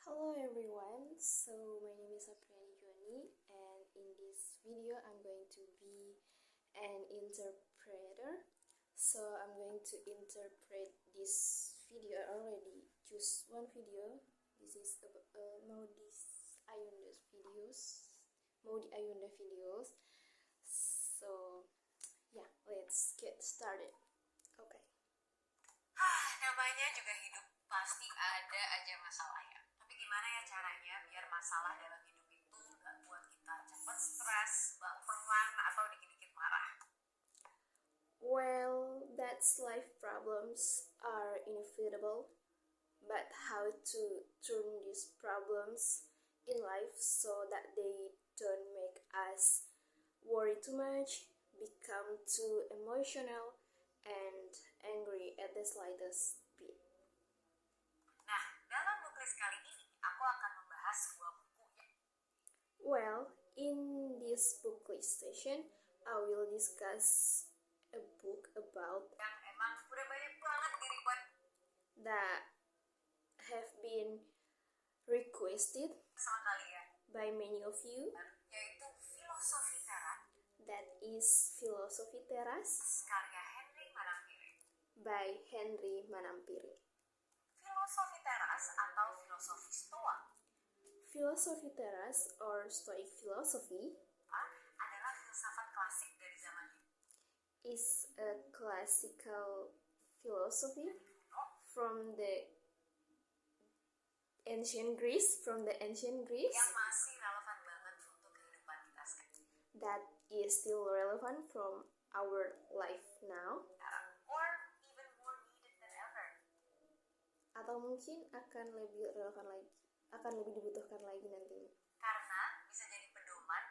Hello everyone, so my name is Apriani Joni, and in this video I'm going to be an interpreter. So I'm going to interpret this video. I already choose one video. This is Maudi Ayunda videos. So yeah, let's get started. Okay. Namanya juga hidup, pasti ada aja masalahnya. Tapi gimana ya caranya biar masalah dalam hidup itu gak buat kita cepat stres, baperan, atau dikit-dikit marah? Well, that's life problems are inevitable, but how to turn these problems in life so that they don't make us worry too much, become too emotional, and angry at the slightest bit. Nah, dalam Booklis kali ini, aku akan membahas sebuah buku ya. Well, in this book list session, I will discuss a book about Yang emang udah banyak banget di-request that have been requested sama kalian, by many of you. yaitu Filosofi Teras That is Philosophy Teras karya Henry Manampiri. by Henry Manampiri. Filosofi Teras atau filosofi Stoa Philosophy Teras or Stoic philosophy adalah filsafat klasik dari zaman dulu. is a classical philosophy from the ancient Greece, Yang masih relevan banget untuk kehidupan kita sekarang. that is still relevant from our life now, Or even more needed than ever. atau mungkin akan lebih relevan lagi, akan lebih dibutuhkan lagi nantinya, Karena bisa jadi pedoman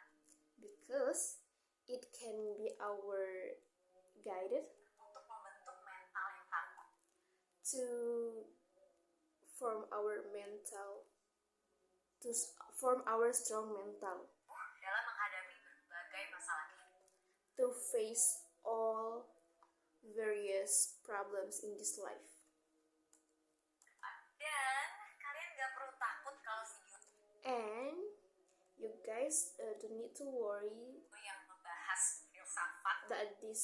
because it can be our guided untuk membentuk mental yang tangguh. to form our mental, to form our strong mental Dalam menghadapi berbagai masalah hidup. to face all various problems in this life. Dan kalian gak perlu takut kalau video And you guys don't need to worry yang membahas filsafat that this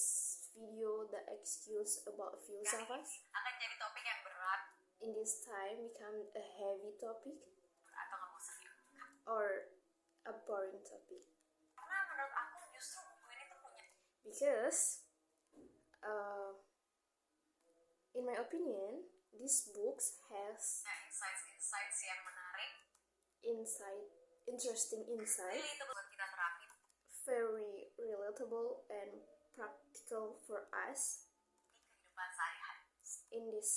video, the excuse about filsafas, akan jadi topik yang berat in this time become a heavy topic atau ngebosenin. or a boring topic. Karena menurut aku justru buku ini tuh punya Because in my opinion, these books has insights yang menarik, interesting insight, really itu buat kita terapin very relatable and practical for us di kehidupan sehari-hari. in this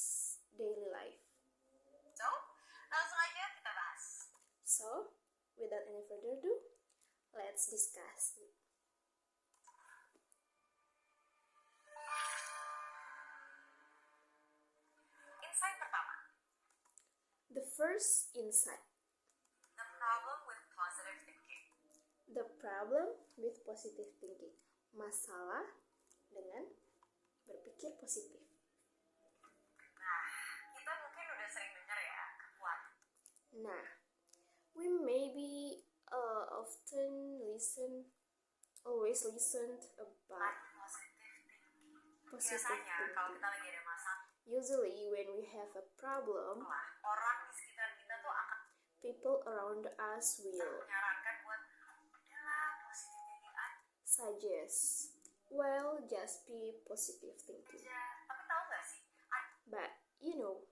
daily life. So, langsung aja kita bahas. So, without any further ado, let's discuss it. Insight pertama, The first insight, the problem with positive thinking. the problem with positive thinking, masalah dengan berpikir positif. Nah, kita mungkin udah sering dengar ya, kekuatan. Nah, we maybe always listened about Positive thinking. positive Biasanya kalau thinking. kita lagi ada masalah, Usually when we have a problem, orang di sekitar kita tuh akan people around us will menyarankan buat udahlah positive thinking suggest, well, just be positive thinking. aja. Tapi tahu nggak sih, But you know,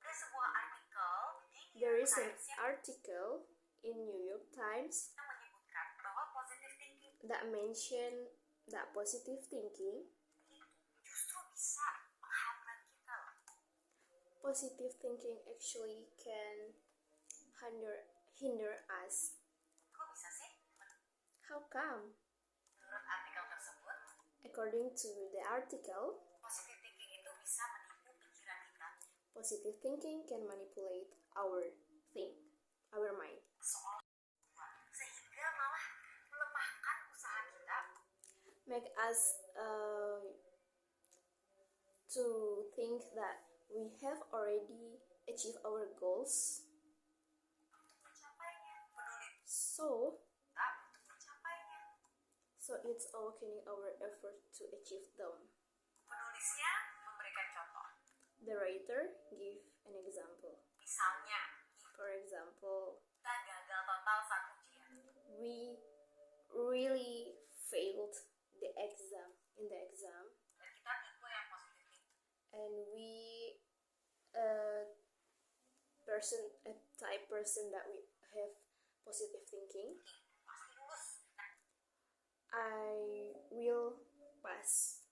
ada sebuah artikel di there New is York an Times yang article in New York Times menyebutkan bahwa positive thinking that mention that positive thinking, itu justru bisa menghambat kita loh. positive thinking actually can hinder us. Kok bisa sih? How come? Menurut artikel tersebut, According to the article, positive thinking itu bisa menipu pikiran kita positive thinking can manipulate our mind, soal sehingga malah melemahkan usaha kita make us to think that we have already achieved our goals so it's awakening our effort to achieve them. Penulisnya memberikan contoh. The writer give an example. Misalnya, For example, kita gagal total saat ujian. we really failed the exam in the exam, Dan kita tipe yang positif thinking. and we a type person that we have positive thinking. Pasti lulus. Nah, I will pass.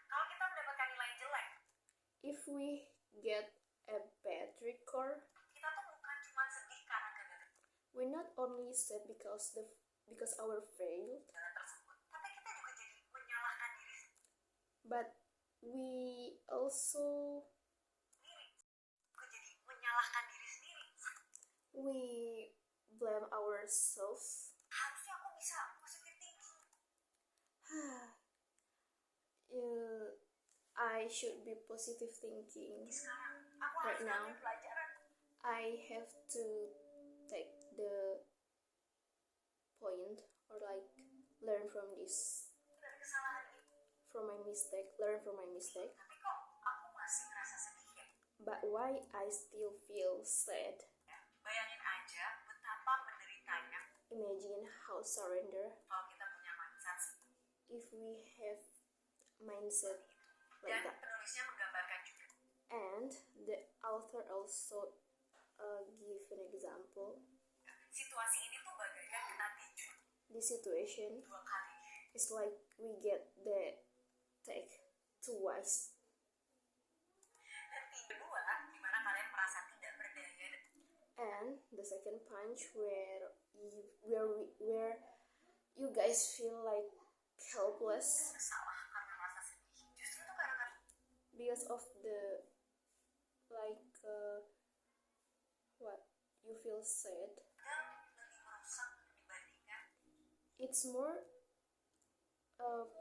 kalau kita mendapatkan nilai jelek, If we get a bad record, kita tuh bukan cuma sedih karena kegagalan we're not only sad because our failed, tersebut, tapi kita juga jadi menyalahkan diri but we also sendiri. Juga jadi menyalahkan diri sendiri. we blame ourselves. Harusnya aku bisa positive thinking. I should be positive thinking. Sekarang aku Right harus now. ngambil pelajaran. I have to take the point or like learn from this, Dari kesalahan itu. from my mistake, learn from my mistake. Tapi kok aku masih ngerasa sedih ya? But why I still feel sad? Bayangin aja betapa menderitanya Imagine how surrender kalau kita punya mindset if we have mindset like dan that. penulisnya menggambarkan juga. And the author also give an example. Situasi ini tuh bagaikan kena tinju This situation 2 kali. is like we get the take twice. Dan tinju kedua di mana kalian merasa tidak berdaya dan And the second punch where you guys feel like helpless bersalah karena merasa sedih. Justru itu karena because of the like what you feel sad. dan lebih merusak dibandingkan It's more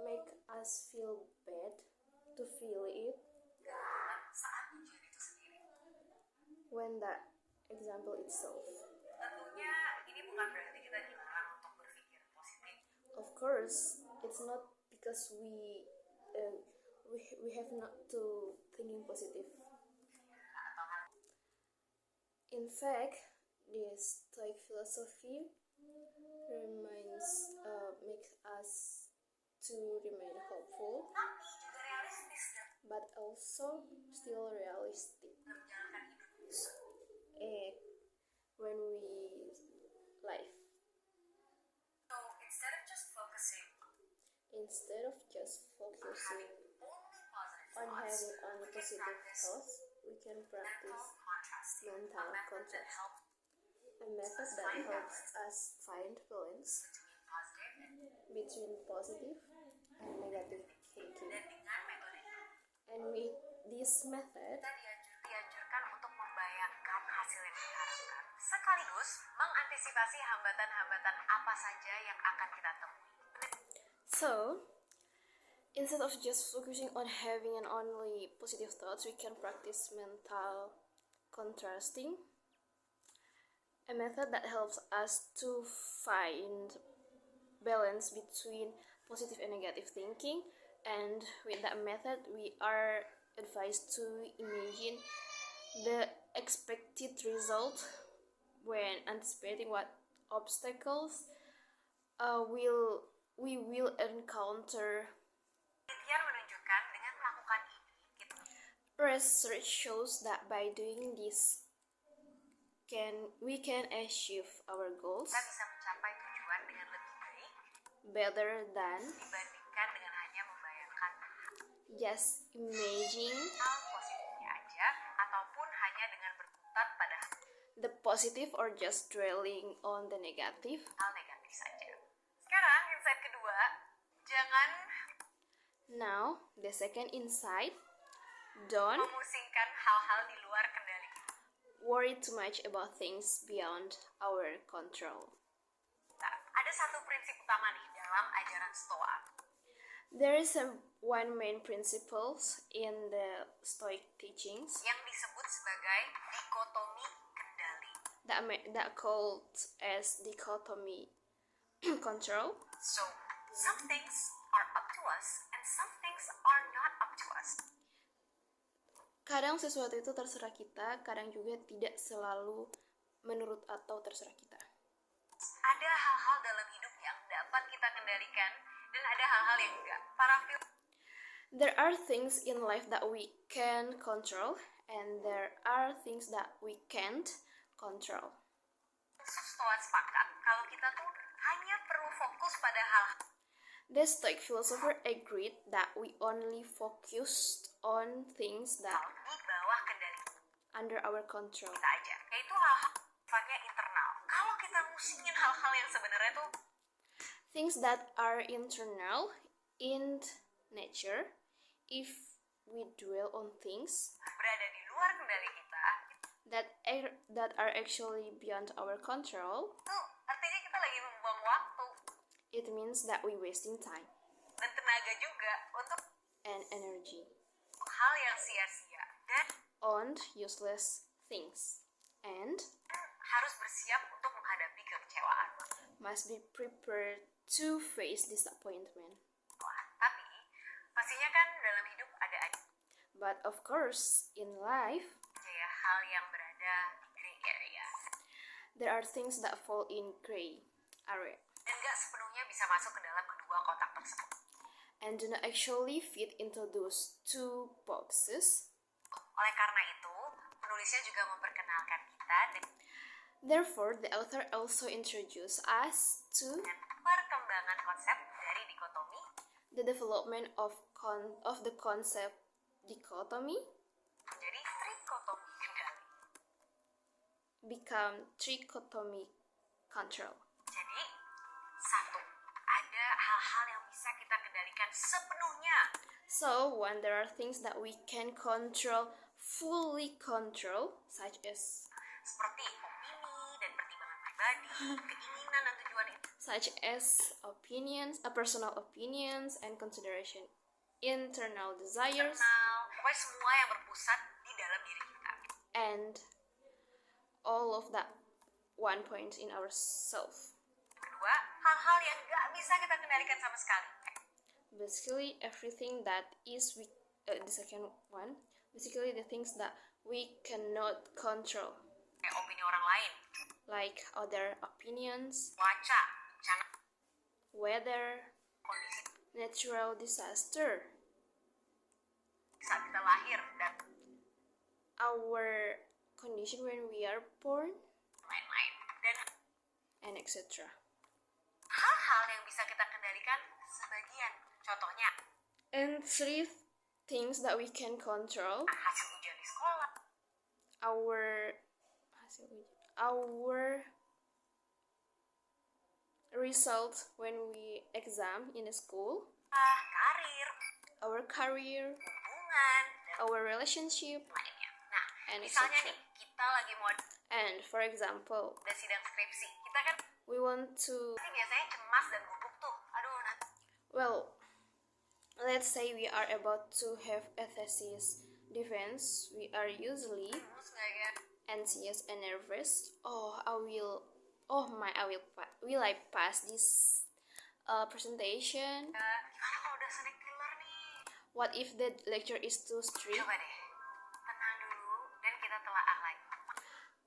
make us feel bad to feel it kegagalan saat ujian itu sendiri. when that example itself. Tentunya ini bukan berarti kita dilarang untuk berpikir positif. Of course, it's not because we have not to thinking positive. Atau hal In fact, this Stoic philosophy makes us to remain hopeful, tapi juga realistis dan but also still realistic. menjalankan hidup. When we live, So instead of just focusing instead of just focusing on on having only positive having only we can positive practice thoughts, we can practice mental contrasting, mental a method that contrast. helps A method that helps us find balance between positive between positive and and negative thinking. dan dengan metode ini And with this method, kita dianjurkan untuk membayangkan hasil yang diharapkan sekaligus mengantisipasi hambatan-hambatan apa saja yang akan kita temui. so instead of just focusing on having an only positive thoughts, we can practice mental contrasting, a method that helps us to find balance between positive and negative thinking. And with that method, we are advised to imagine the expected result when anticipating what obstacles we will encounter. Penelitian menunjukkan dengan melakukan ini Research shows that by doing this, we can achieve our goals kita bisa mencapai tujuan dengan lebih baik better than dibandingkan dengan hanya membayangkan just imaging hal positifnya aja ataupun hanya dengan berkutat pada the positive or just dwelling on the negative. hal negatif saja. Sekarang insight kedua, jangan Now, the second insight, don't memusingkan hal-hal di luar kendali kita. worry too much about things beyond our control. Nah, ada satu prinsip utama nih dalam ajaran Stoa. There is one main principles in the Stoic teachings Yang disebut sebagai dikotomi kendali. that called as dichotomy control. So, Some things are up to us and some things are not up to us. Kadang sesuatu itu terserah kita, kadang juga tidak selalu menurut atau terserah kita. Ada hal-hal dalam hidup yang dapat kita kendalikan dan ada hal-hal yang enggak. There are things in life that we can control and there are things that we can't control. Stoa sepakat kalau kita tuh hanya perlu fokus pada hal. The Stoic philosopher agreed that we only focused on things that di bawah kendali under our control. kita aja, yaitu hal-hal sifatnya internal. Kalau kita musingin hal-hal yang sebenarnya tuh Things that are internal in nature, if we dwell on things berada di luar kendali kita, that are actually beyond our control, itu artinya kita lagi membuang waktu it means that we wasting time dan tenaga juga untuk and energy hal yang sia-sia dan on useless things and harus bersiap untuk menghadapi kekecewaan. must be prepared to face disappointment. Wah, tapi pastinya kan dalam hidup ada aja But of course, in life, ya hal yang berada di gray area there are things that fall in gray area dan gak sepenuhnya bisa masuk ke dalam kedua kotak tersebut. and do not actually fit into those two boxes. Oleh karena itu, penulisnya juga memperkenalkan kita dengan Therefore, the author also introduced us to perkembangan konsep dari dikotomi the development of the concept dichotomy menjadi trikotomi kendali. become trichotomy control. Jadi, satu, ada hal-hal yang bisa kita kendalikan sepenuhnya. So, when there are things that we can control, fully control, such as Seperti opini dan pertimbangan pribadi, keinginan dan tujuan itu. personal opinions and consideration, internal desires, Pokoknya semua yang berpusat di dalam diri kita. and all of that one point in ourself. Kedua, hal-hal yang gak bisa kita kendalikan sama sekali. Basically, everything that is the second one. Basically, the things that we cannot control, Kayak opini orang lain, like other opinions, cuaca, bencana, weather, kondisi natural disaster, saat kita lahir, dan our condition when we are born, lain-lain. Dan and etc. hal-hal yang bisa kita kendalikan sebagian. Contohnya, And three things that we can control: hasil ujian di sekolah, our result when we exam in a school, karir, our career, hubungan, dan our relationship, lainnya. Nah, and misalnya etc. nih, kita lagi mau And for example, ada sidang skripsi, kita kan we want to, pasti biasanya cemas dan gugup tuh. Aduh, nanti well, let's say we are about to have a thesis defense. We are usually lulus nggak ya? anxious and nervous. Will I pass this presentation? Gimana kalau udah sneak killer nih? What if the lecture is too strict? Coba deh, tenang dulu dan kita telaah lagi.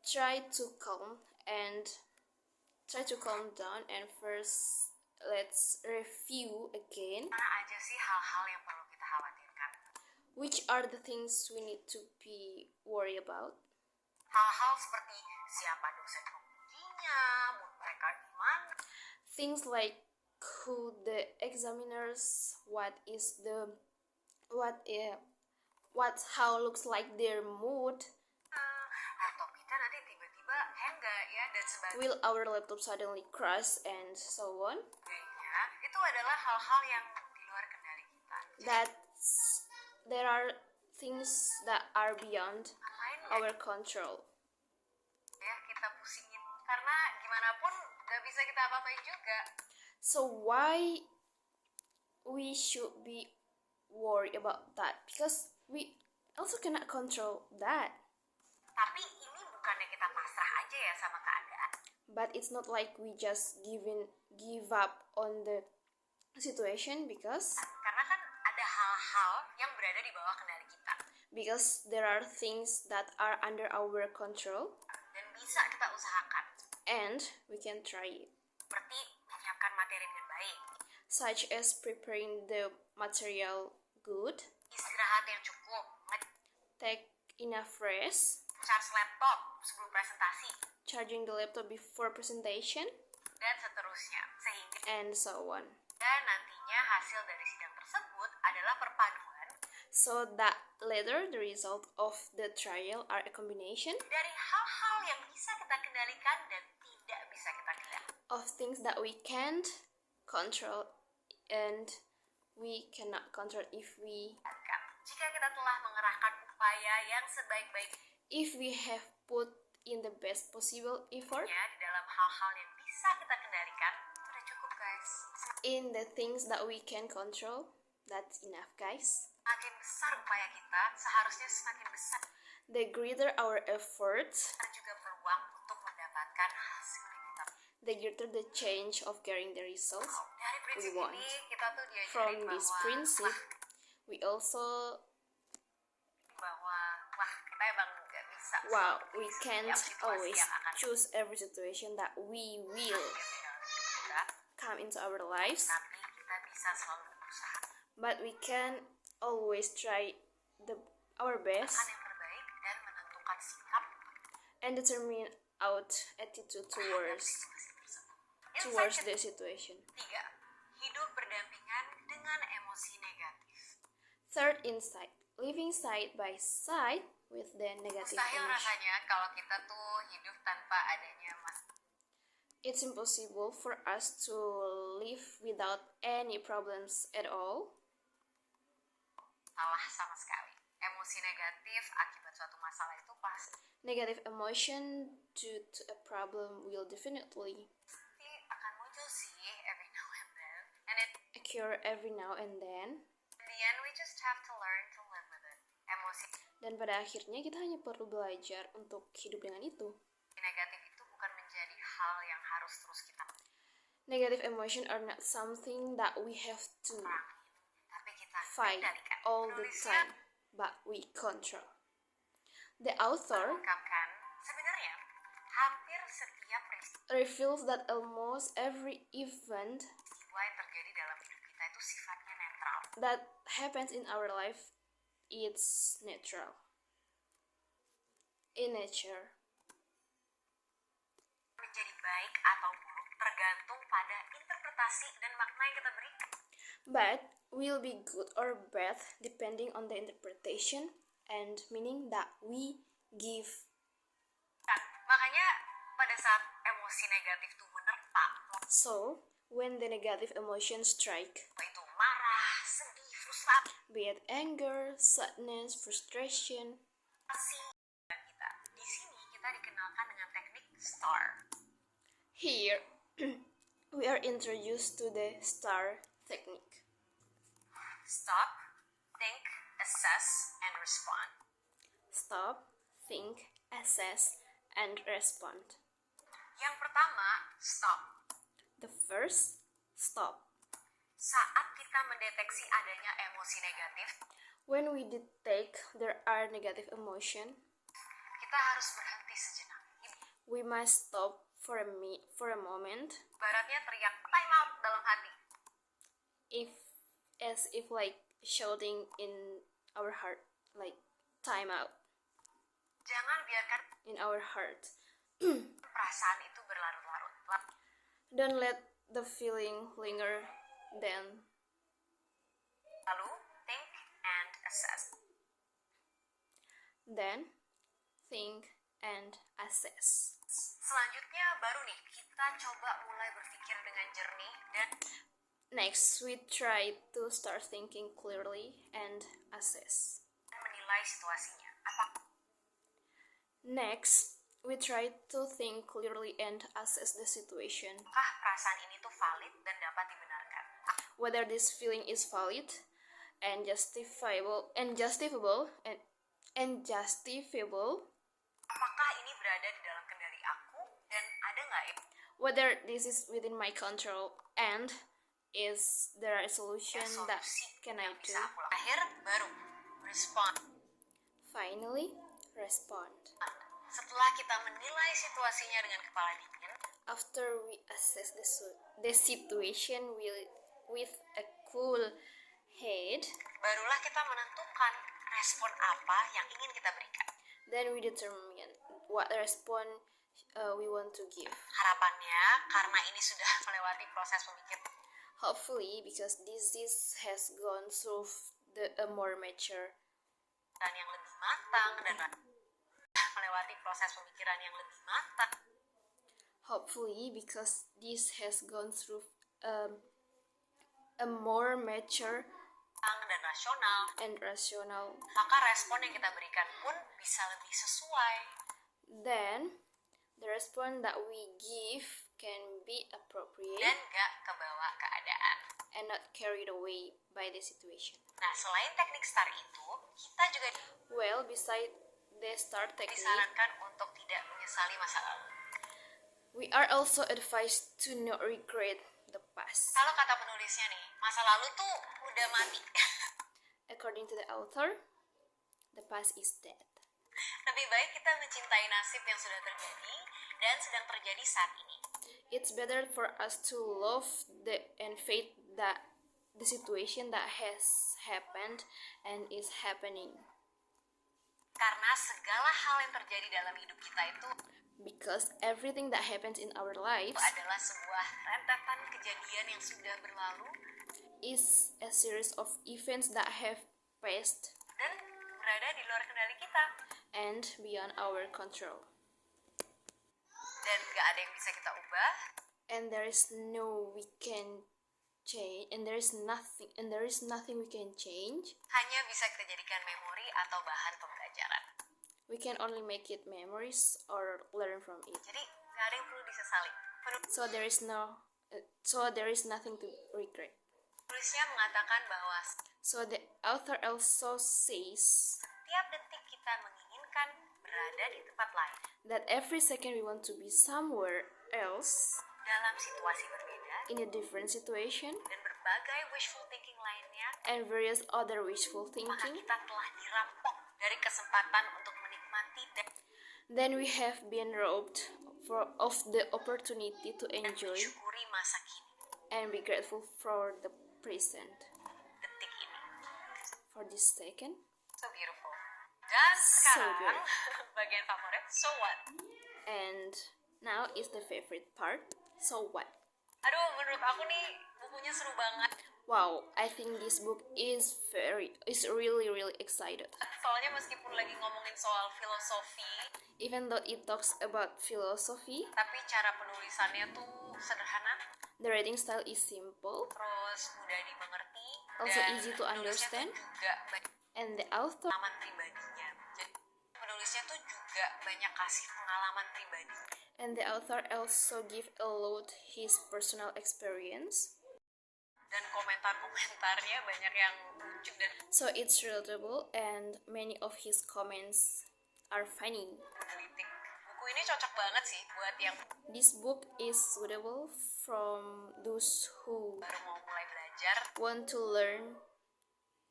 Try to calm down and first let's review again. Mana aja sih hal-hal yang perlu kita khawatirkan? Which are the things we need to be worried about? Hal-hal seperti siapa dosen pengujinya, mood mereka gimana, Things like who the examiners, how looks like their mood, laptop kita nanti tiba-tiba hang nggak ya, dan sebagainya. will our laptop suddenly crash, and so on. Itu adalah hal-hal yang di luar kendali kita. There are things that are beyond Ngapain ya our control. kita pusingin? Karena gimana pun nggak bisa kita apa-apain juga. So why we should be worried about that? Because we also cannot control that. Tapi ini bukannya kita pasrah aja ya sama keadaan. But it's not like we just give up on the situation because Karena kan ada hal-hal yang berada di bawah kendali kita there are things that are under our control dan bisa kita usahakan, and we can try it, seperti menyiapkan materi dengan baik, such as preparing the material good, istirahat yang cukup, take enough rest, charge laptop sebelum presentasi, charging the laptop before presentation, dan seterusnya. Sehingga and so on. dan nantinya hasil dari sidang tersebut adalah perpaduan So that later the result of the trial are a combination dari hal-hal yang bisa kita kendalikan dan tidak bisa kita kendalikan. of things that we can't control and we cannot control if Jika kita telah mengerahkan upaya yang sebaik-baiknya if we have put in the best possible effort di dalam hal-hal yang bisa kita kendalikan, sudah cukup guys. in the things that we can control. That's enough, guys. Semakin besar upaya kita, seharusnya semakin besar The greater our efforts, juga peluang untuk mendapatkan hasil yang kita the greater the change of getting the results. Dari prinsip want. ini kita tuh From diajarin this bahwa principle, we also kita emang nggak bisa we can't situasi always yang akan choose every situation that we will kita, come into our lives, tapi kita bisa selalu berusaha but we can always try our best yang terbaik dan menentukan sikap and determine out attitude towards situasi tersebut. the situation. 3. Hidup berdampingan dengan emosi negatif. Third insight, living side by side with the negative Mustahil emotion. rasanya kalau kita tuh hidup tanpa adanya It's impossible for us to live without any problems at all. masalah sama sekali. Emosi negatif akibat suatu masalah itu pasti Negative emotion due to a problem will definitely akan muncul sih every now and then. And occur every now and then. in the end we just have to learn to live with it. Emosi Dan pada akhirnya kita hanya perlu belajar untuk hidup dengan itu. negatif itu bukan menjadi hal yang harus terus kita Negative emotion are not something that we have to perangi, tapi kita fight kendalikan. all the Penulisnya time, but we control. The author mengungkapkan sebenarnya hampir setiap peristiwa reveals that almost every event yang terjadi dalam hidup kita itu sifatnya netral. that happens in our life is natural. In nature. Menjadi baik atau buruk tergantung pada interpretasi dan makna yang kita berikan. But will be good or bad depending on the interpretation and meaning that we give. Makanya pada saat emosi negatif itu menerpa, So, when the negative emotions strike, itu marah, sedih, frustasi, be it anger, sadness, frustration, dan kita. Di sini kita dikenalkan dengan teknik STAR. here we are introduced to the STAR technique. Stop, think, assess, and respond. Stop, think, assess, and respond. Yang pertama, stop. The first, stop. Saat kita mendeteksi adanya emosi negatif, When we detect there are negative emotion, kita harus berhenti sejenak. we must stop for a moment, Ibaratnya teriak time out dalam hati. as if like shouting in our heart, like time out Jangan biarkan in our heart. perasaan itu berlarut-larut. Don't let the feeling linger. Lalu, think and assess. Then think and assess. Selanjutnya baru nih kita coba mulai berpikir dengan jernih dan Next, we try to start thinking clearly and assess. menilai situasinya. Next, we try to think clearly and assess the situation. Apakah perasaan ini tuh valid dan dapat dibenarkan? Whether this feeling is valid and justifiable Apakah ini berada di dalam kendali aku dan ada nggak ya whether this is within my control and Is there a solution that can I yang do? bisa aku lakukan. Akhir baru respond. Finally, respond. Setelah kita menilai situasinya dengan kepala dingin, After we assess the situation with a cool head, barulah kita menentukan respon apa yang ingin kita berikan. then we determine what response we want to give. Harapannya, karena ini sudah melewati proses pemikiran, Hopefully, because this has gone through a more mature. dan yang lebih matang dan melewati proses pemikiran yang lebih matang. Hopefully, because this has gone through a more mature Dan rasional, and rational, maka respon yang kita berikan pun bisa lebih sesuai. then the response that we give can be appropriate Dan gak kebawa keadaan. and not carried away by the situation. Nah, selain teknik STAR itu, kita juga Well, beside the STAR technique, disarankan untuk tidak menyesali masa lalu. we are also advised to not regret the past. Kalau kata penulisnya nih, masa lalu tuh udah mati. According to the author, the past is dead. Lebih baik kita mencintai nasib yang sudah terjadi dan sedang terjadi saat ini. It's better for us to love and faith that the situation that has happened and is happening, Karena segala hal yang terjadi dalam hidup kita itu because everything that happens in our lives adalah sebuah rentetan kejadian yang sudah berlalu is a series of events that have passed dan berada di luar kendali kita. and beyond our control, Dan gak ada yang bisa kita ubah. and there is no we can change, and there is nothing we can change. Hanya bisa kita jadikan memori atau bahan pembelajaran. We can only make it memories or learn from it. Jadi gak ada yang perlu disesali. So there is nothing to regret. Penulisnya mengatakan bahwa So the author also says setiap detik kita menginginkan berada di tempat lain, that every second we want to be somewhere else dalam situasi berbeda, in a different situation dan berbagai wishful thinking lainnya, and various other wishful maka thinking, kita telah dirampok dari kesempatan untuk menikmati dan then we have been robbed of the opportunity to enjoy mensyukuri masa kini, and be grateful for the present, detik ini. for this second. So beautiful. Dan So sekarang beautiful. bagian favorit, so what? And now is the favorite part. So what? Aduh, menurut aku nih bukunya seru banget. Wow, I think this book is really excited. Soalnya meskipun lagi ngomongin soal filosofi, Even though it talks about philosophy, tapi cara penulisannya tuh sederhana, the writing style is simple, terus mudah dimengerti, also dan easy to penulisnya understand, tuh juga banyak and the author pengalaman pribadinya. Jadi penulisnya tuh juga banyak kasih pengalaman pribadi. also give a lot his personal experience, Dan komentar-komentarnya banyak yang lucu dan so it's relatable and many of his comments are funny. menggelitik. Buku ini cocok banget sih buat yang This book is suitable from those who baru mau mulai belajar want to learn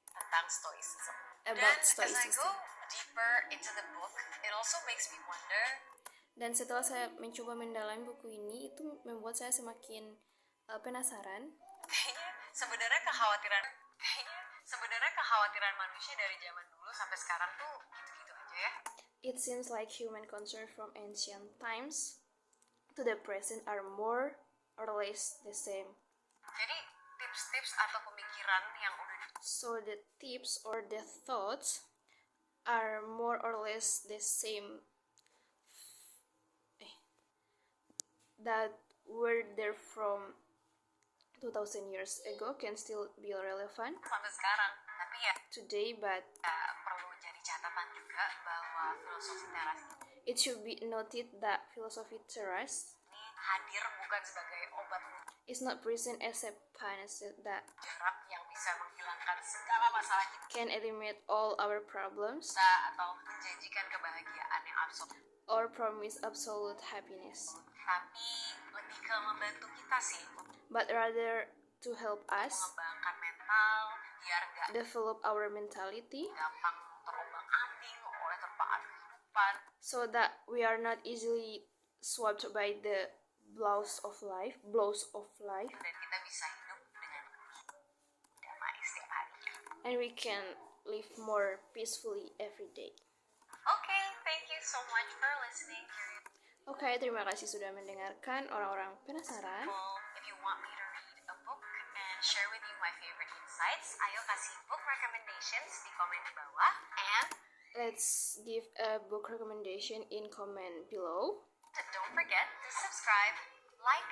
tentang stoicism. About Dan as I stoicism. go deeper into the book, it also makes me wonder, Dan setelah saya mencoba mendalami buku ini, itu membuat saya semakin penasaran. kayaknya sebenarnya kekhawatiran manusia dari zaman dulu sampai sekarang tuh gitu-gitu aja ya. It seems like human concerns from ancient times to the present are more or less the same. Jadi tips-tips atau pemikiran yang udah So the tips or the thoughts are more or less the same that were there from 2000 years ago can still be relevant sampai sekarang. Tapi ya today, but perlu jadi catatan juga bahwa filosofi teras it should be noted that philosophy theories ini hadir bukan sebagai obat is not present as a panacea that jarak yang bisa menghilangkan segala masalah can eliminate all our problems kita atau menjanjikan kebahagiaan yang absolut. or promise absolute happiness, Tapi lebih ke membantu kita sih but rather to help us mengembangkan mental biar nggak develop our mentality gampang terombang-ambing oleh terpaan kehidupan, so that we are not easily swept by the blows of life dan kita bisa hidup dengan damai setiap harinya. and we can live more peacefully every day. Okay, thank you so much for listening. Oke, terima kasih sudah mendengarkan orang-orang penasaran. If you want me to read a book and share with you my favorite insights, ayo kasih book recommendations di komen di bawah. And Let's give a book recommendation in comment below. don't forget to subscribe, like,